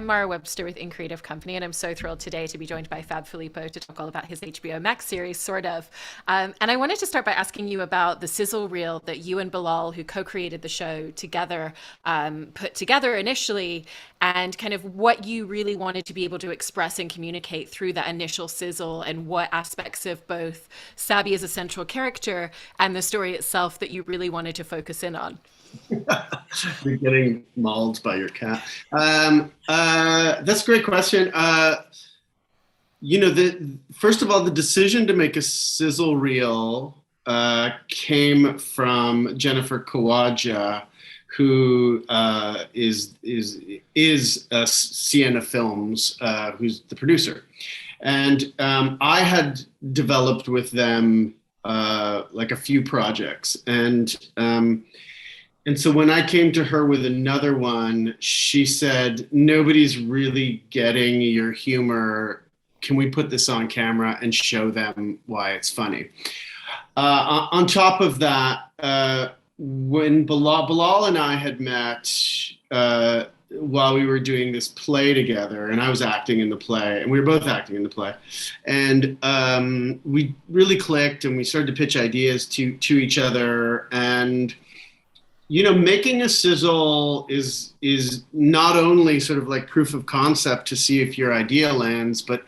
I'm Mara Webster with In Creative Company, and I'm so thrilled today to be joined by Fab Filippo to talk all about his HBO Max series, Sort of. And I wanted to start by asking you about the sizzle reel that you and Bilal, who co-created the show together, put together initially, and kind of what you really wanted to be able to express and communicate through that initial sizzle, and what aspects of both Sabi as a central character and the story itself that you really wanted to focus in on. You're getting mauled by your cat. That's a great question. First of all, the decision to make a sizzle reel came from Jennifer Kawaja, who is Sienna Films, who's the producer. And I had developed with them like a few projects. And so when I came to her with another one, she said, nobody's really getting your humor. Can we put this on camera and show them why it's funny? On top of that, when Bilal and I had met while we were doing this play together, and I was acting in the play, and we were both acting in the play, and we really clicked, and we started to pitch ideas to each other. And making a sizzle is not only sort of like proof of concept to see if your idea lands, but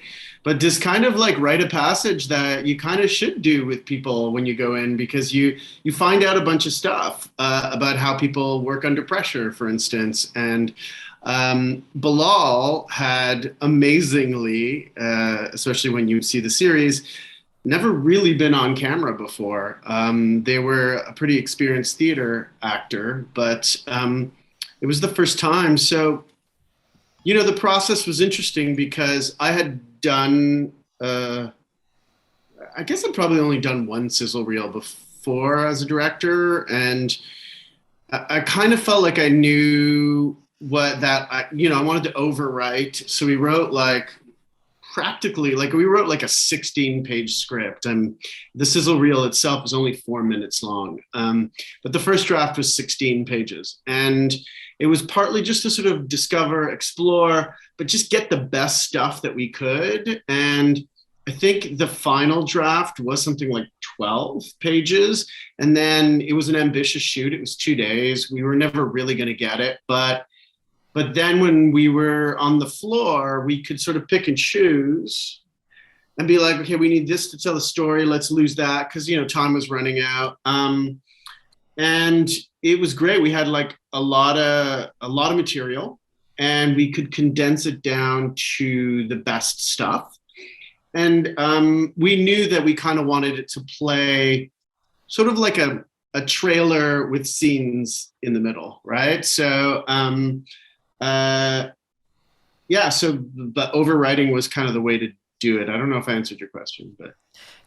just kind of like write a passage that you kind of should do with people when you go in, because you find out a bunch of stuff about how people work under pressure, for instance. And Bilal had amazingly, especially when you see the series, never really been on camera before. They were a pretty experienced theater actor, but it was the first time. So, the process was interesting because I had done, I guess I'd probably only done one sizzle reel before as a director. And I kind of felt like I knew I wanted to overwrite. So we wrote we wrote like a 16-page script, and the sizzle reel itself was only 4 minutes long. But the first draft was 16 pages. And it was partly just to sort of discover, explore, but just get the best stuff that we could. And I think the final draft was something like 12 pages. And then it was an ambitious shoot. It was 2 days. We were never really going to get it. But then when we were on the floor, we could sort of pick and choose and be like, okay, we need this to tell the story. Let's lose that, because, time was running out. And it was great. We had like a lot of material, and we could condense it down to the best stuff. And we knew that we kind of wanted it to play sort of like a trailer with scenes in the middle, right? So, but overwriting was kind of the way to do it. I don't know if I answered your question, but.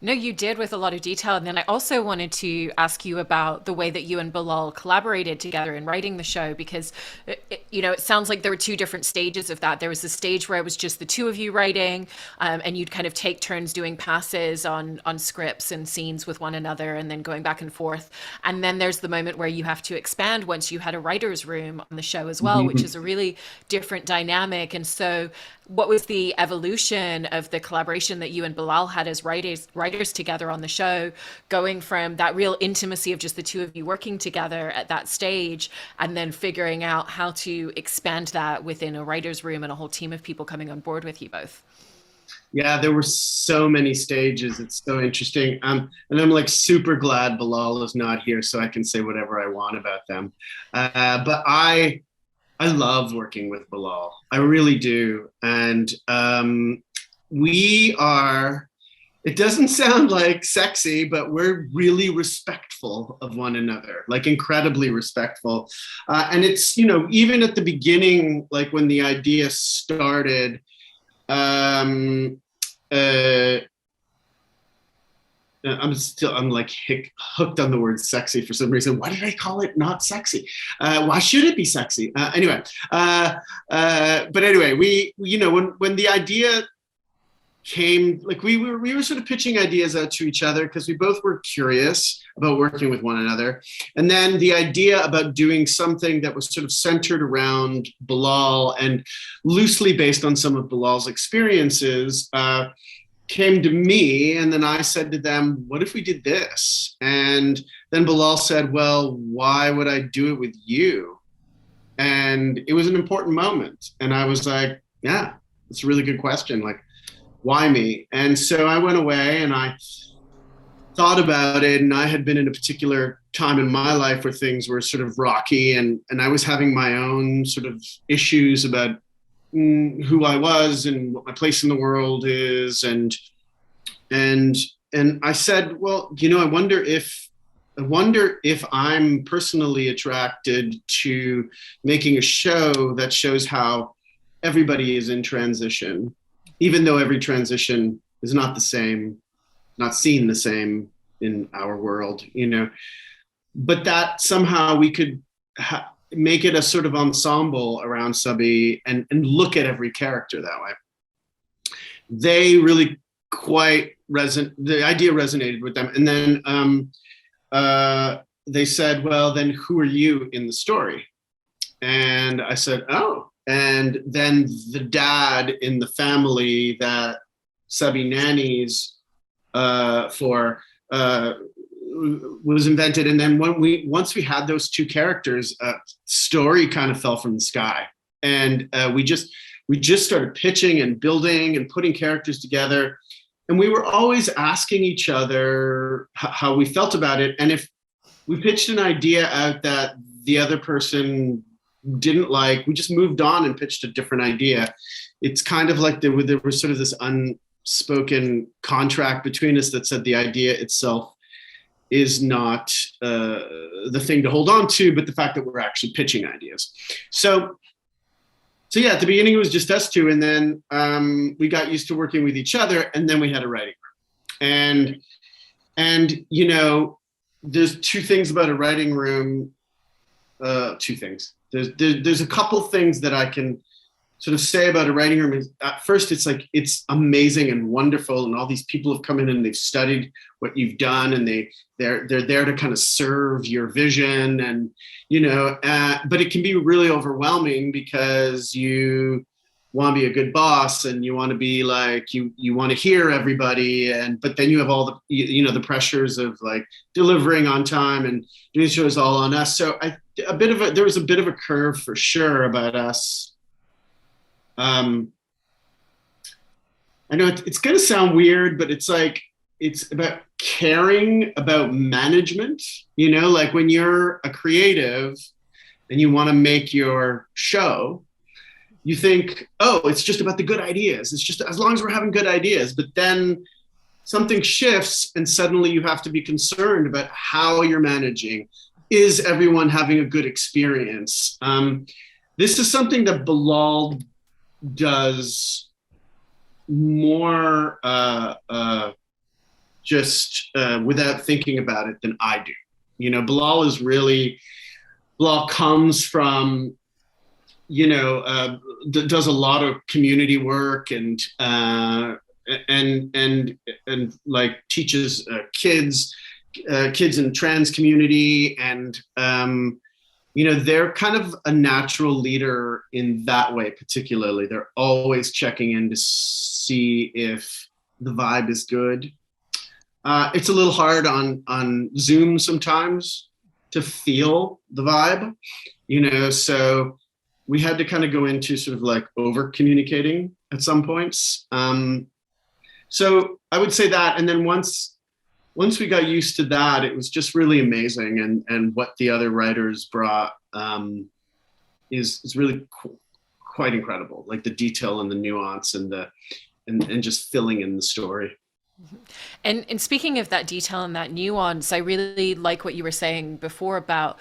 No, you did, with a lot of detail. And then I also wanted to ask you about the way that you and Bilal collaborated together in writing the show, because, it sounds like there were two different stages of that. There was the stage where it was just the two of you writing, and you'd kind of take turns doing passes on scripts and scenes with one another, and then going back and forth. And then there's the moment where you have to expand once you had a writer's room on the show as well, which is a really different dynamic. And so what was the evolution of the collaboration that you and Bilal had as writers together on the show, going from that real intimacy of just the two of you working together at that stage, and then figuring out how to expand that within a writer's room and a whole team of people coming on board with you both? Yeah, there were so many stages. It's so interesting. And I'm like super glad Bilal is not here, so I can say whatever I want about them. But I love working with Bilal. I really do. And it doesn't sound like sexy, but we're really respectful of one another, like incredibly respectful. And it's, even at the beginning, like when the idea started, I'm like hooked on the word sexy for some reason. Why did I call it not sexy? Why should it be sexy? But anyway, when the idea came like we were sort of pitching ideas out to each other because we both were curious about working with one another, and then the idea about doing something that was sort of centered around Bilal and loosely based on some of Bilal's experiences came to me, and then I said to them, what if we did this? And then Bilal said, well, why would I do it with you? And it was an important moment, and I was like, yeah, it's a really good question, like, why me? And so I went away and I thought about it, and I had been in a particular time in my life where things were sort of rocky, and I was having my own sort of issues about who I was and what my place in the world is, and I said, well, I wonder if I'm personally attracted to making a show that shows how everybody is in transition, even though every transition is not the same, not seen the same in our world, but that somehow we could make it a sort of ensemble around Sabi and look at every character that way. They really the idea resonated with them. And then they said, well, then who are you in the story? And I said, oh. And then the dad in the family that Sabi nannies for was invented. And then once we had those two characters, story kind of fell from the sky. And we just started pitching and building and putting characters together. And we were always asking each other how we felt about it. And if we pitched an idea out that the other person didn't like, we just moved on and pitched a different idea. It's kind of like there was sort of this unspoken contract between us that said the idea itself is not the thing to hold on to, but the fact that we're actually pitching ideas. So yeah, at the beginning it was just us two, and then we got used to working with each other, and then we had a writing room. And there's two things about a writing room. Two things. There's a couple things that I can sort of say about a writing room. Is at first it's amazing and wonderful, and all these people have come in and they've studied what you've done, and they're there to kind of serve your vision, and but it can be really overwhelming because you want to be a good boss, and you want to be like you want to hear everybody, but then you have all the the pressures of like delivering on time and doing shows all on us. So there was a bit of a curve for sure about us. I know it's going to sound weird, but it's about caring about management, like when you're a creative and you want to make your show, you think, oh, it's just about the good ideas. It's just as long as we're having good ideas, but then something shifts and suddenly you have to be concerned about how you're managing. Is everyone having a good experience? This is something that Bilal does more just without thinking about it than I do. Bilal comes from, does a lot of community work and like teaches kids in trans community, and they're kind of a natural leader in that way. Particularly, they're always checking in to see if the vibe is good. It's a little hard on Zoom sometimes to feel the vibe, so we had to kind of go into sort of like over communicating at some points. So I would say that, and then once we got used to that, it was just really amazing. And what the other writers brought is really quite incredible. Like the detail and the nuance and just filling in the story. And speaking of that detail and that nuance, I really like what you were saying before about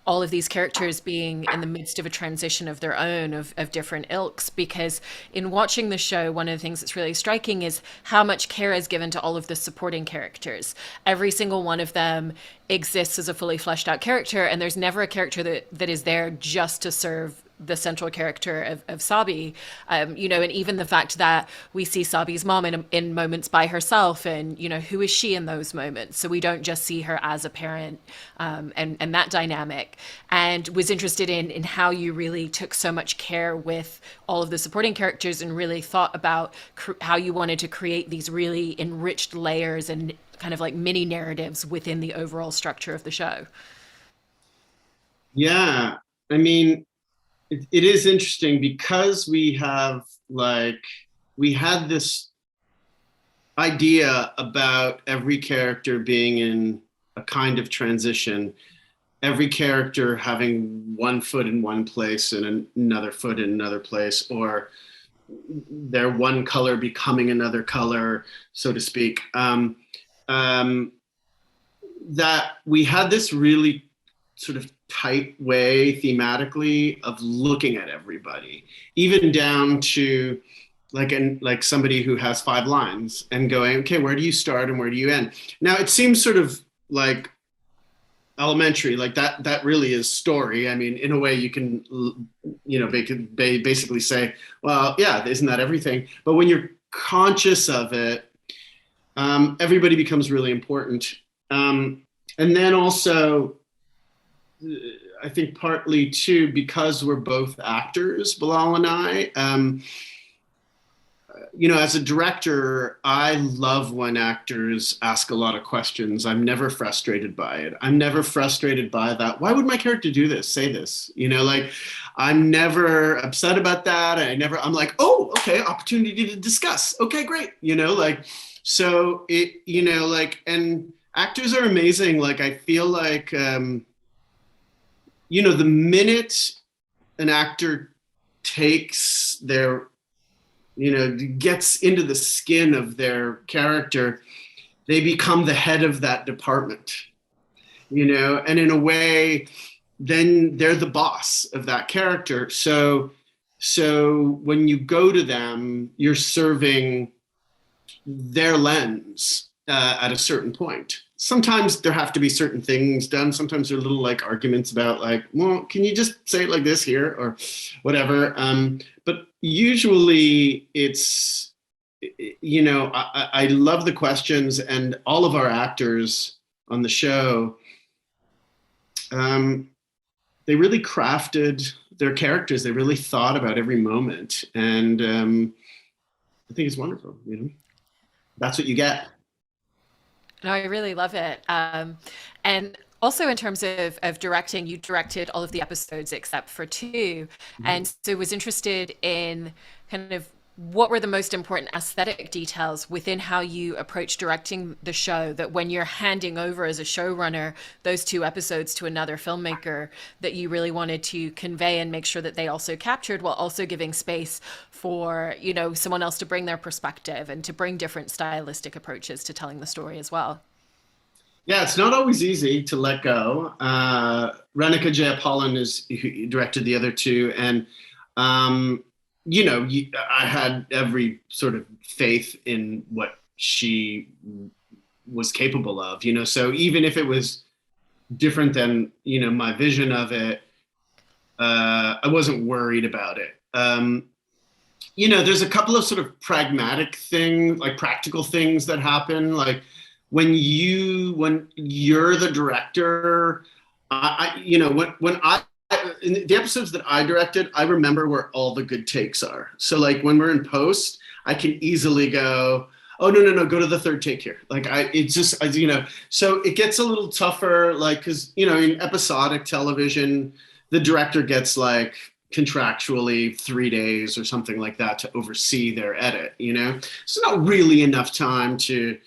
all of these characters being in the midst of a transition of their own, of different ilks, because in watching the show, one of the things that's really striking is how much care is given to all of the supporting characters. Every single one of them exists as a fully fleshed out character, and there's never a character that is there just to serve the central character of Sabi, you know, and even the fact that we see Sabi's mom in moments by herself, and you know, who is she in those moments? So we don't just see her as a parent, and that dynamic. And was interested in how you really took so much care with all of the supporting characters and really thought about how you wanted to create these really enriched layers and kind of like mini narratives within the overall structure of the show. Yeah, I mean, it is interesting because we have like we had this idea about every character being in a kind of transition, every character having one foot in one place and another foot in another place, or their one color becoming another color, so to speak. Um, that we had this really sort of tight way thematically of looking at everybody, even down to like somebody who has 5 lines and going, okay, where do you start and where do you end? Now it seems sort of like elementary, like that really is story. I mean, in a way you can, you know, basically say, well, yeah, isn't that everything? But when you're conscious of it, everybody becomes really important. And then also, I think partly too, because we're both actors, Bilal and I, you know, as a director, I love when actors ask a lot of questions. I'm never frustrated by it. I'm never frustrated by that. Why would my character do this? Say this, you know, like I'm never upset about that. I'm like, oh, okay, opportunity to discuss. Okay, great. You know, like, so it, you know, like, and actors are amazing. Like, I feel like, you know, the minute an actor takes their, you know, gets into the skin of their character, they become the head of that department, you know, and in a way, then they're the boss of that character. So when you go to them, you're serving their lens at a certain point. Sometimes there have to be certain things done. Sometimes there are little like arguments about like, well, can you just say it like this here or whatever? But usually it's, you know, I love the questions, and all of our actors on the show, they really crafted their characters. They really thought about every moment. And I think it's wonderful, you know, that's what you get. No, I really love it. And also in terms of directing, you directed all of the episodes except for two. And so was interested in kind of what were the most important aesthetic details within how you approach directing the show, that when you're handing over as a showrunner those 2 episodes to another filmmaker, that you really wanted to convey and make sure that they also captured, while also giving space for, you know, someone else to bring their perspective and to bring different stylistic approaches to telling the story as well. Yeah, it's not always easy to let go. Renika Jayapalan is who directed the other two, and you know, I had every sort of faith in what she was capable of. You know, so even if it was different than, you know, my vision of it, I wasn't worried about it. You know, there's a couple of sort of pragmatic things, like practical things that happen, like when you're the director, you know, when I in the episodes that I directed, I remember where all the good takes are. So like when we're in post, I can easily go, oh no, go to the third take here. Like it's just, you know, so it gets a little tougher, like because, you know, in episodic television, the director gets like contractually 3 days or something like that to oversee their edit. You know, it's not really enough time to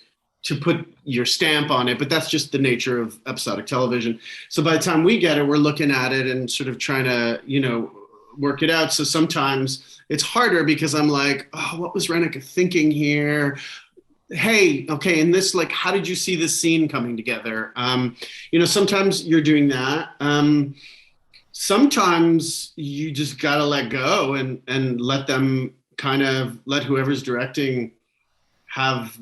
put your stamp on it, but that's just the nature of episodic television. So by the time we get it, we're looking at it and sort of trying to, you know, work it out. So sometimes it's harder because I'm like, oh, what was Renika thinking here? Hey, okay, in this, like, how did you see this scene coming together? You know, sometimes you're doing that. Sometimes you just gotta let go and let them kind of let whoever's directing have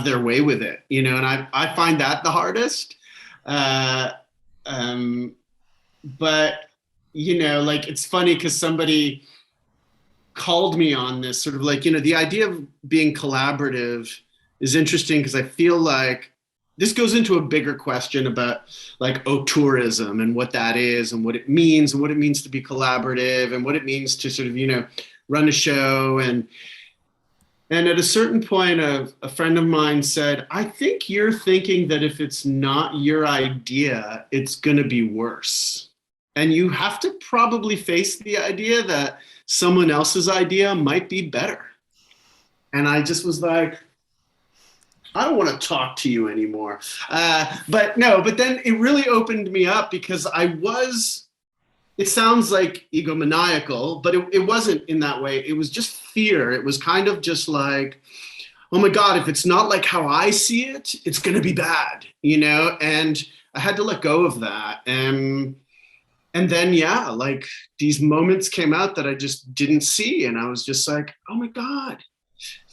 their way with it, you know, and I find that the hardest. Uh, but like it's funny because somebody called me on this sort of like, the idea of being collaborative is interesting because I feel like this goes into a bigger question about like auteurism and what that is and what it means to be collaborative and what it means to sort of, run a show. And at a certain point, a friend of mine said, I think you're thinking that if it's not your idea, it's going to be worse. And you have to probably face the idea that someone else's idea might be better. And I just was like, I don't want to talk to you anymore. But then it really opened me up because it sounds like egomaniacal, but it wasn't in that way. It was just fear. It was kind of just like, oh my God, if it's not like how I see it, it's going to be bad, And I had to let go of that. And then, yeah, like these moments came out that I just didn't see. And I was just like, oh my God,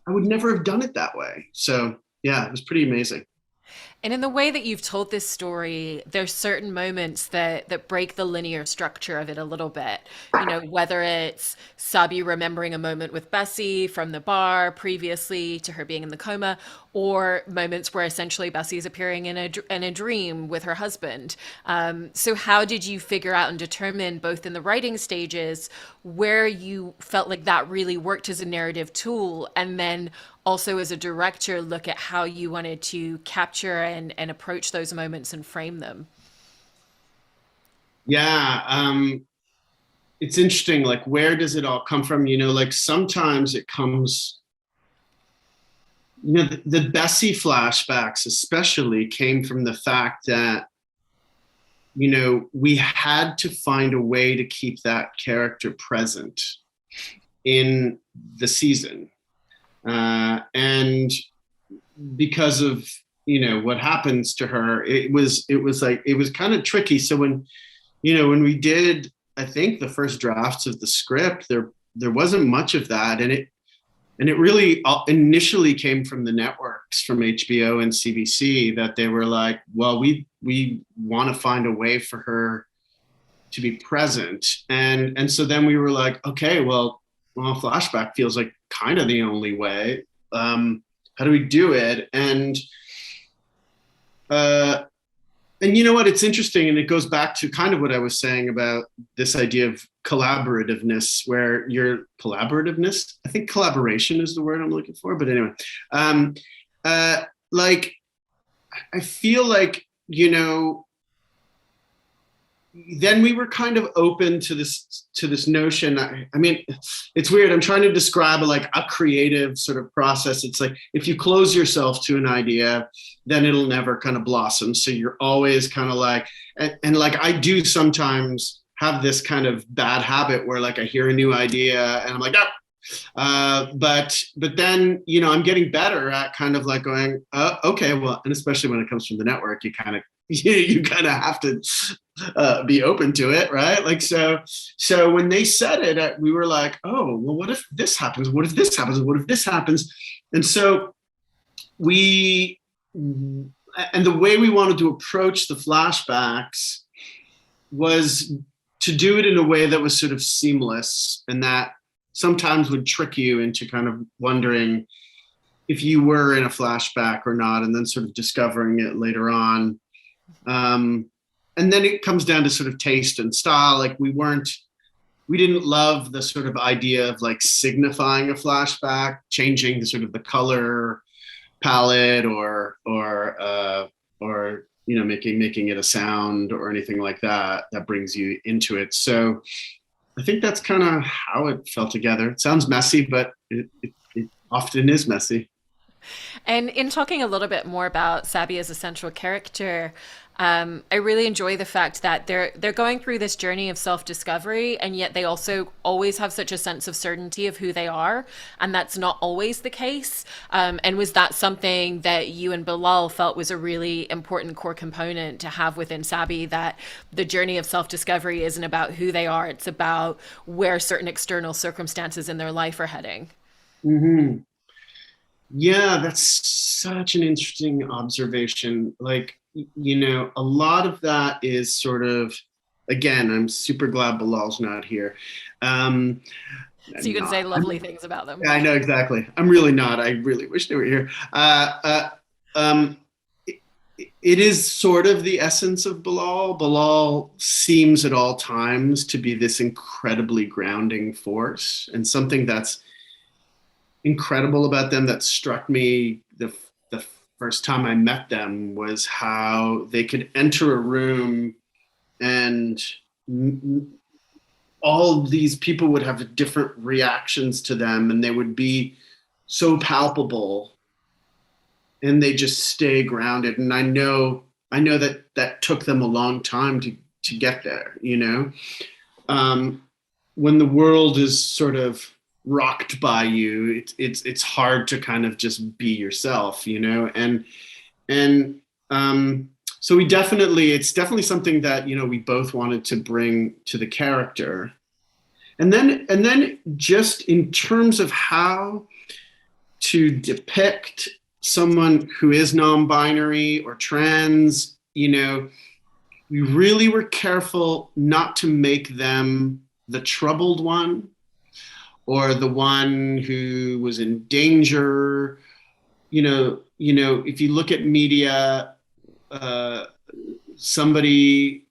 I would never have done it that way. So yeah, it was pretty amazing. And in the way that you've told this story, there's certain moments that break the linear structure of it a little bit. Whether it's Sabi remembering a moment with Bessie from the bar previously to her being in the coma, or moments where essentially Bessie is appearing in a dream with her husband. So how did you figure out and determine, both in the writing stages, where you felt like that really worked as a narrative tool, and then also as a director, look at how you wanted to capture and approach those moments and frame them? Yeah, it's interesting. Like, where does it all come from? Like sometimes it comes. The Bessie flashbacks especially came from the fact that we had to find a way to keep that character present in the season, and because of what happens to her, it was kind of tricky. So when we did, I think, the first drafts of the script, there wasn't much of that, and it really initially came from the networks, from HBO and CBC, that they were like, well, we want to find a way for her to be present, and so then we were like, okay, well, flashback feels like kind of the only way. How do we do it? And you know what? It's interesting, and it goes back to kind of what I was saying about this idea of collaborativeness, where your collaborativeness, I think collaboration is the word I'm looking for, but anyway, like I feel like, then we were kind of open to this notion. I mean, it's weird. I'm trying to describe a creative sort of process. It's like if you close yourself to an idea, then it'll never kind of blossom. So you're always kind of like, and like I do sometimes have this kind of bad habit where like I hear a new idea and I'm like, but then I'm getting better at kind of like going, okay, well, and especially when it comes from the network, you kind of have to be open to it, right? Like so when they said it, we were like, oh, well, what if this happens? What if this happens? What if this happens? And so and the way we wanted to approach the flashbacks was to do it in a way that was sort of seamless, and that sometimes would trick you into kind of wondering if you were in a flashback or not, and then sort of discovering it later on. And then it comes down to sort of taste and style. Like we didn't love the sort of idea of like signifying a flashback, changing the sort of the color palette or making it a sound or anything like that brings you into it. So I think that's kind of how it fell together. It sounds messy, but it often is messy. And in talking a little bit more about Sabi as a central character, I really enjoy the fact that they're going through this journey of self-discovery, and yet they also always have such a sense of certainty of who they are, and that's not always the case. And was that something that you and Bilal felt was a really important core component to have within Sabi, that the journey of self-discovery isn't about who they are, it's about where certain external circumstances in their life are heading? Mm-hmm. Yeah, that's such an interesting observation. Like, a lot of that is sort of again, I'm super glad Bilal's not here. Um, So you can not, say lovely things about them. I know exactly. I'm really not. I really wish they were here. Um, it, it is sort of the essence of Bilal. Bilal seems at all times to be this incredibly grounding force, and something that's incredible about them that struck me the first time I met them was how they could enter a room and all these people would have different reactions to them, and they would be so palpable, and they just stay grounded. And I know that that took them a long time to get there, um, when the world is sort of rocked by you, it's hard to kind of just be yourself, and so it's definitely something that we both wanted to bring to the character. And then just in terms of how to depict someone who is non-binary or trans, we really were careful not to make them the troubled one or the one who was in danger. If you look at media, uh, somebody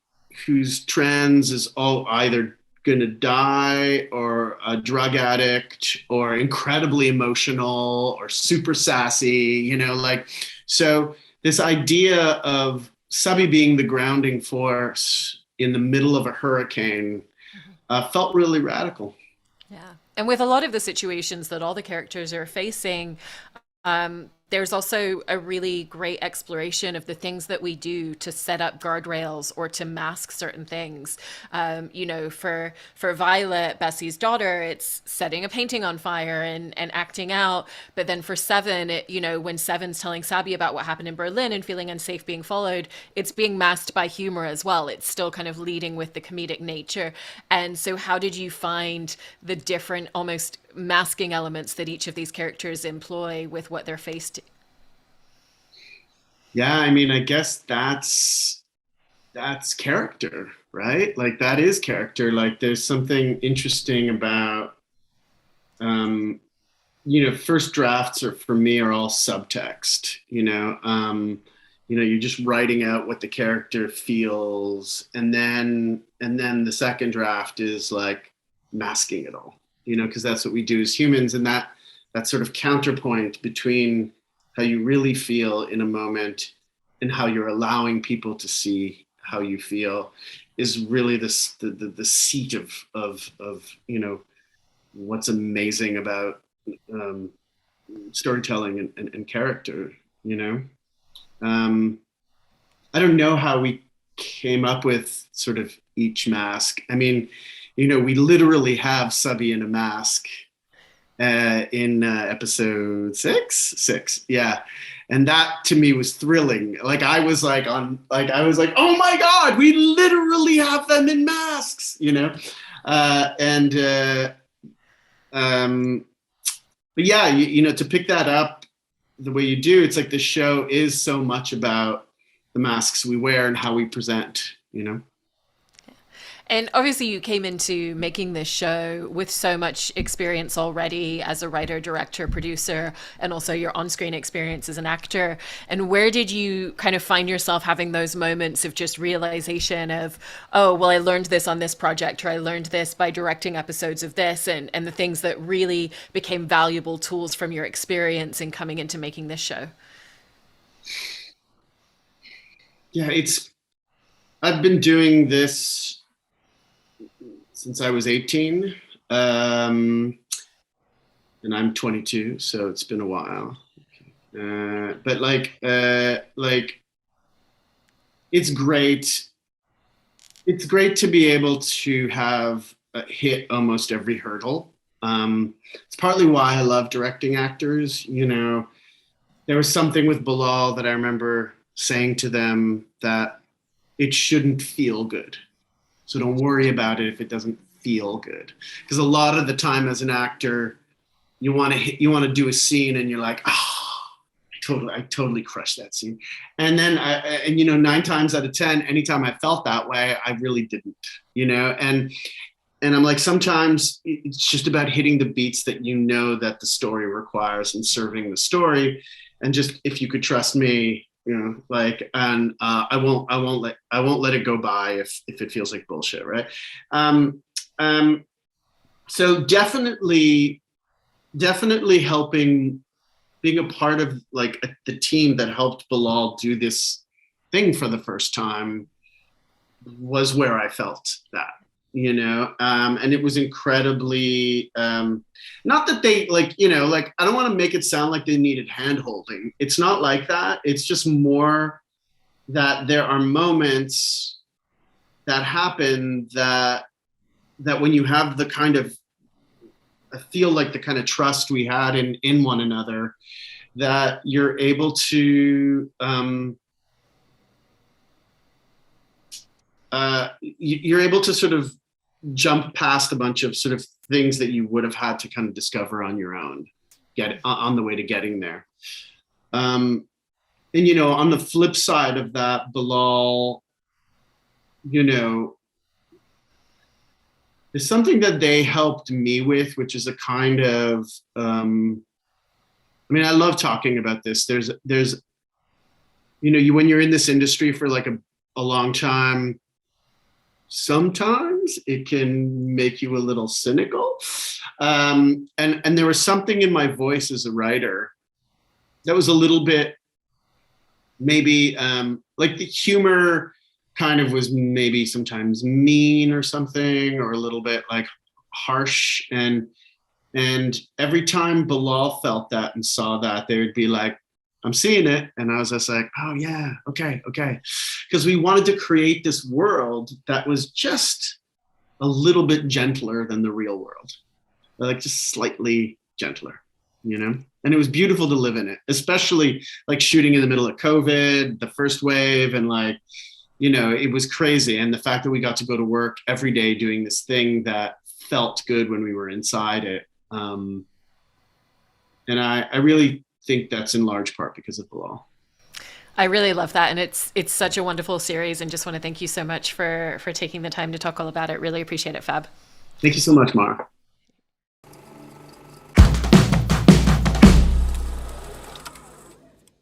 who's trans is all either going to die or a drug addict or incredibly emotional or super sassy, so this idea of Sabi being the grounding force in the middle of a hurricane felt really radical. Yeah. And with a lot of the situations that all the characters are facing, there's also a really great exploration of the things that we do to set up guardrails or to mask certain things. For Violet, Bessie's daughter, it's setting a painting on fire and acting out. But then for Seven, when Seven's telling Sabi about what happened in Berlin and feeling unsafe being followed, it's being masked by humor as well. It's still kind of leading with the comedic nature. And so, how did you find the different, almost masking elements that each of these characters employ with what they're faced? Yeah, I mean, I guess that's character, right? Like that is character. Like there's something interesting about um first drafts are for me are all subtext, you're just writing out what the character feels, and then the second draft is like masking it all, because that's what we do as humans, and that sort of counterpoint between how you really feel in a moment and how you're allowing people to see how you feel is really the seat of what's amazing about um, storytelling and character. You know, um, I don't know how we came up with sort of each mask. I mean, we literally have Subby in a mask in episode six, yeah, and that to me was thrilling. Like I was like, oh my god, we literally have them in masks, and um, but yeah, to pick that up the way you do, it's like the show is so much about the masks we wear and how we present. And obviously, you came into making this show with so much experience already as a writer, director, producer, and also your on screen experience as an actor. And where did you kind of find yourself having those moments of just realization of, oh, well, I learned this on this project, or I learned this by directing episodes of this, and the things that really became valuable tools from your experience in coming into making this show? Yeah, I've been doing this since I was 18, and I'm 22, so it's been a while. But like it's great. It's great to be able to have hit almost every hurdle. It's partly why I love directing actors. There was something with Bilal that I remember saying to them that it shouldn't feel good. So don't worry about it if it doesn't feel good. Because a lot of the time as an actor, you want to do a scene and you're like, oh, I totally crushed that scene. And then and 9 times out of 10, anytime I felt that way, I really didn't, and I'm like, sometimes it's just about hitting the beats that that the story requires and serving the story. And just, if you could trust me, and I won't let it go by if it feels like bullshit, right? So definitely helping, being a part of like the team that helped Bilal do this thing for the first time was where I felt that, and it was incredibly, not that they I don't want to make it sound like they needed hand holding. It's not like that. It's just more that there are moments that happen that when you have the kind of, I feel like the kind of trust we had in one another, that you're able to, you're able to sort of jump past a bunch of sort of things that you would have had to kind of discover on your own, get on the way to getting there. And, on the flip side of that, Bilal, there's something that they helped me with, which is a kind of, I love talking about this. There's, when you're in this industry for like a long time, sometimes it can make you a little cynical. And there was something in my voice as a writer that was a little bit, maybe like the humor kind of was maybe sometimes mean or something, or a little bit like harsh. And every time Bilal felt that and saw that, they would be like, I'm seeing it. And I was just like, oh yeah, okay. Because we wanted to create this world that was just a little bit gentler than the real world. Like just slightly gentler, And it was beautiful to live in it, especially like shooting in the middle of COVID, the first wave, and like, it was crazy. And the fact that we got to go to work every day doing this thing that felt good when we were inside it. And I really think that's in large part because of Bilal. I really love that, and it's such a wonderful series, and just want to thank you so much for taking the time to talk all about it. Really appreciate it, Fab. Thank you so much, Mara.